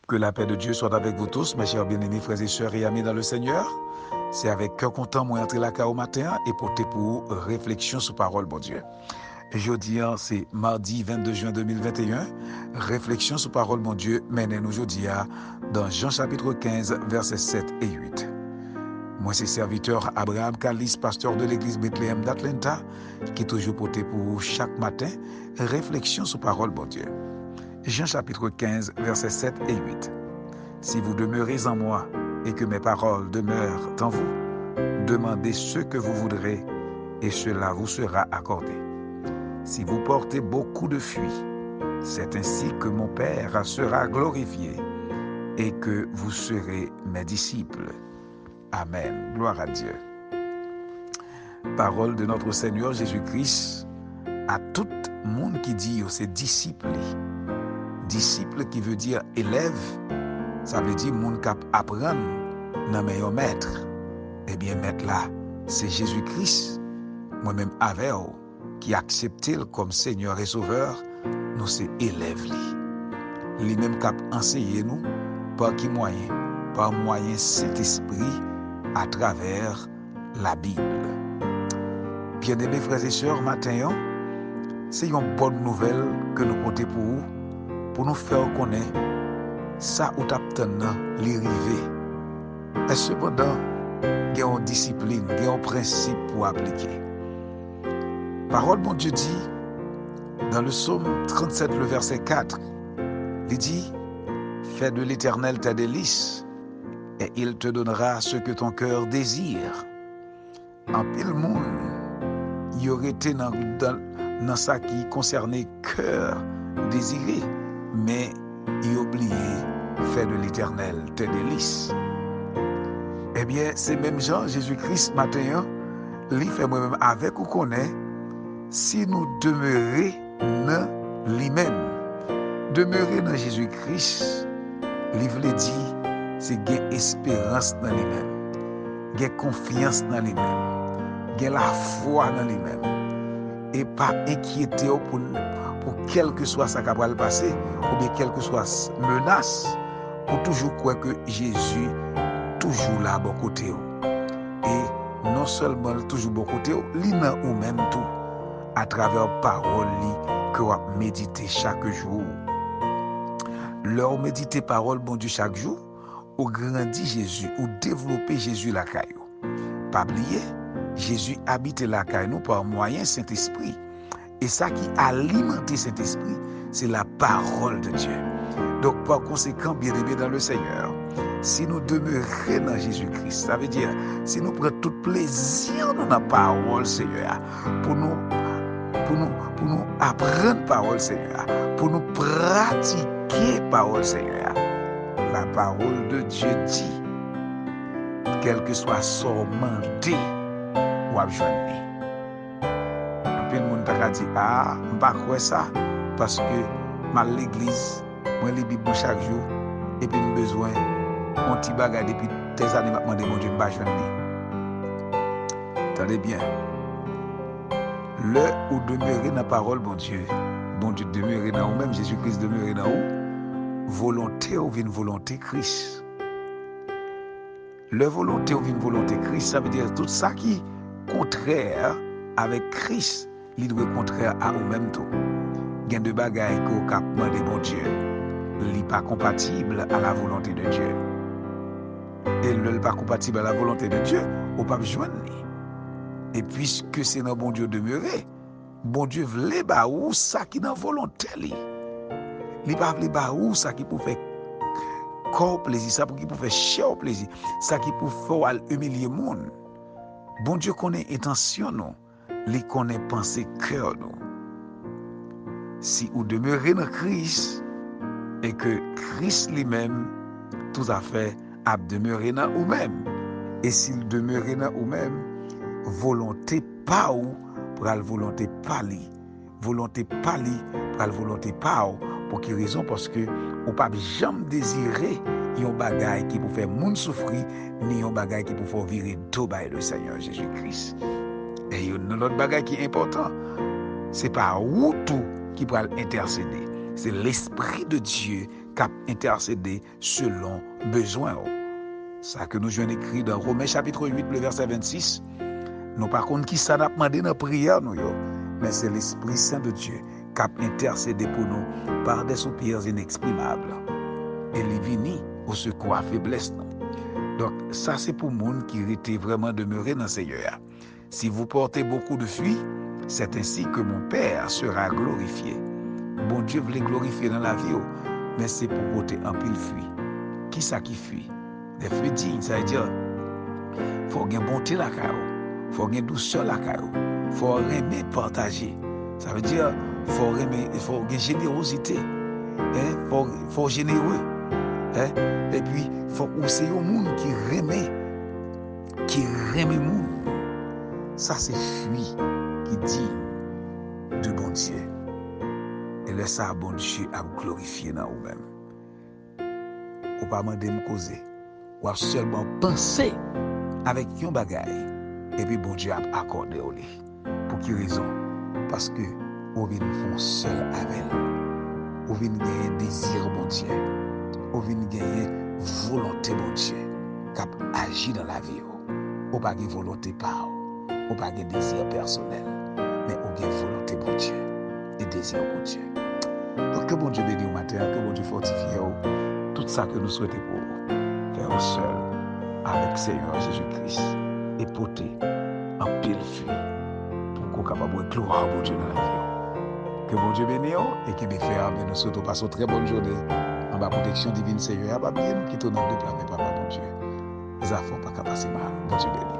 Que la paix de Dieu soit avec vous tous, mes chers bien-aimés, frères et sœurs et amis dans le Seigneur. C'est avec cœur content, moi, entrer là au matin et porter pour réflexion sur parole, bon Dieu. Jeudi, c'est mardi 22 juin 2021. Réflexion sur parole, mon Dieu, mène-nous aujourd'hui dans Jean chapitre 15, versets 7 et 8. Moi, c'est serviteur Abraham Kalis, pasteur de l'église Bethléem d'Atlanta, qui est toujours porté pour chaque matin réflexion sur parole, bon Dieu. Jean chapitre 15, versets 7 et 8. Si vous demeurez en moi et que mes paroles demeurent en vous, demandez ce que vous voudrez et cela vous sera accordé. Si vous portez beaucoup de fruits, c'est ainsi que mon Père sera glorifié et que vous serez mes disciples. Amen. Gloire à Dieu. Parole de notre Seigneur Jésus-Christ à tout le monde qui dit c'est disciple. Disciple qui veut dire élève, ça veut dire monde qui apprend dans meilleur maître. Eh bien, maître là, c'est Jésus-Christ. Moi-même avec vous, qui accepte comme Seigneur et Sauveur, nous c'est élève lui. Lui-même qui enseigné nous par qui moyen? Par moyen Saint-Esprit à travers la Bible. Bien-aimés frères et sœurs, matin, c'est une bonne nouvelle que nous portons pour nous faire connaître ça ou t'attendre les rivets. Et cependant, il y a une discipline, il y a un principe pour appliquer. Parole, mon Dieu dit, dans le psaume 37, le verset 4, il dit, fais de l'Éternel ta délice, et il te donnera ce que ton cœur désire. En pile monde, il y aurait été dans ça qui concernait cœur désiré, mais il oubliait faire de l'Éternel tes délices. Eh bien, c'est même Jean, Jésus-Christ, matin, lui fait moi-même avec ou connaît, si nous demeurons dans lui-même, demeurer dans Jésus-Christ, lui veut dire, c'est gagner espérance dans lui-même, gagner confiance dans lui-même, gagner la foi dans lui-même, et pas inquiéter pour quel que soit ça qui va le passer, ou bien quelle que soit menace, pour toujours croire que Jésus toujours là bon côté. Et non seulement toujours bon côté, il là ou même tout, à travers parole que vous méditez chaque jour. Leur méditer parole, bon Dieu, chaque jour, ou grandit Jésus, ou développer Jésus la caillou. Pas oublier, Jésus habite la caillou par moyen Saint-Esprit. Et ça qui alimente cet esprit, c'est la parole de Dieu. Donc, par conséquent, bien-aimés dans le Seigneur, si nous demeurons dans Jésus-Christ, ça veut dire, si nous prenons tout plaisir dans la parole, Seigneur, pour nous apprendre parole, Seigneur, pour nous pratiquer parole, Seigneur, la parole de Dieu dit, quel que soit son mandé, ou abjoigné. Puis le monde t'a dit, je ne pas croire ça, parce que mal l'église, moi les Bibles chaque jour, et puis j'ai besoin, mon petit bagage depuis tes années, je demande mon Dieu, je ne pas joindre. Attendez bien. Le ou demeurer dans la parole, bon Dieu demeurer dans vous-même, Jésus-Christ demeurer dans vous, volonté ou une volonté Christ. Le volonté ou une volonté Christ, ça veut dire tout ça qui est contraire avec Christ. Il doit contraire à vous-même tout. Il y a deux bagailles qu'au cap de bon Dieu. Il n'est pas compatible à la volonté de Dieu. Et il n'est pas compatible à la volonté de Dieu, on ne peut pas joindre. Et puisque c'est dans bon Dieu demeurer, bon Dieu voulait où ça qui est dans volonté. Il ne pas voulait où ça qui peut faire corps plaisir, ça qui peut faire chair plaisir, ça qui peut faire humilier le monde. Bon Dieu connaît intention nous. Les connaît penser cœur nous. Si vous demeurez dans Christ et que Christ lui-même tout à fait a demeuré dans vous-même, et s'il demeurait dans vous-même, volonté pas ou pour la volonté pas li, volonté pas li pour la volonté pas ou. Pour quelle raison? Parce que on pas jamais désirer un bagage qui peut faire monde souffrir, ni un bagage qui peut faire virer tout bail le Seigneur Jésus-Christ. Et un autre bagage qui est important, c'est pas où tout qui peut intercéder. C'est l'Esprit de Dieu cap intercéder selon besoin. Ça que nous jouons écrit dans Romains chapitre 8, le verset 26. Nous par contre qui ça n'a demandé dans la prière, mais c'est l'Esprit Saint de Dieu qui a intercédé pour nous par des soupirs inexprimables. Et il vient au secours à faiblesse. Donc ça c'est pour les gens qui étaient vraiment demeurés dans le Seigneur. Si vous portez beaucoup de fruits, c'est ainsi que mon Père sera glorifié. Bon Dieu voulait glorifier dans la vie, mais c'est pour porter un pile fruit. Qui ça qui fuit? Des fruits dignes, ça veut dire il faut une bonté la caillou, il faut une douceur la caillou, il faut aimer partager. Ça veut dire il faut une générosité, il faut généreux. Et puis il faut aussi un monde qui remet le monde. Ça c'est fruit qui dit de bon Dieu. Et laisse ça bon Dieu à glorifier dans vous-même. Ou pas demander me causer. Ou seulement penser avec un bagaille. Et puis bon Dieu a accordé au lit. Pour quelle raison? Parce que on vient faire seul avec elle. On vient gagner désir bon Dieu. On vient gagner volonté bon Dieu. Cap agir dans la vie. On pas gagner volonté par. On pas gagner désir personnel. Mais on gagne volonté bon Dieu. Et désir bon Dieu. Donc que bon Dieu bénisse au matin, que bon Dieu fortifie tout ça que nous souhaitons pour vous. Faire seul avec Seigneur Jésus-Christ et porter un pile fruit pour qu'on soit capable de gloire bon Dieu dans la vie. Que bon Dieu bénisse et que mes frères, nous souhaitons passer une très bonne journée en bas protection divine Seigneur. Pas bien nous quittons notre plan, mais Papa bon Dieu. Les affaires pas qu'à passer mal. Bon Dieu bénisse.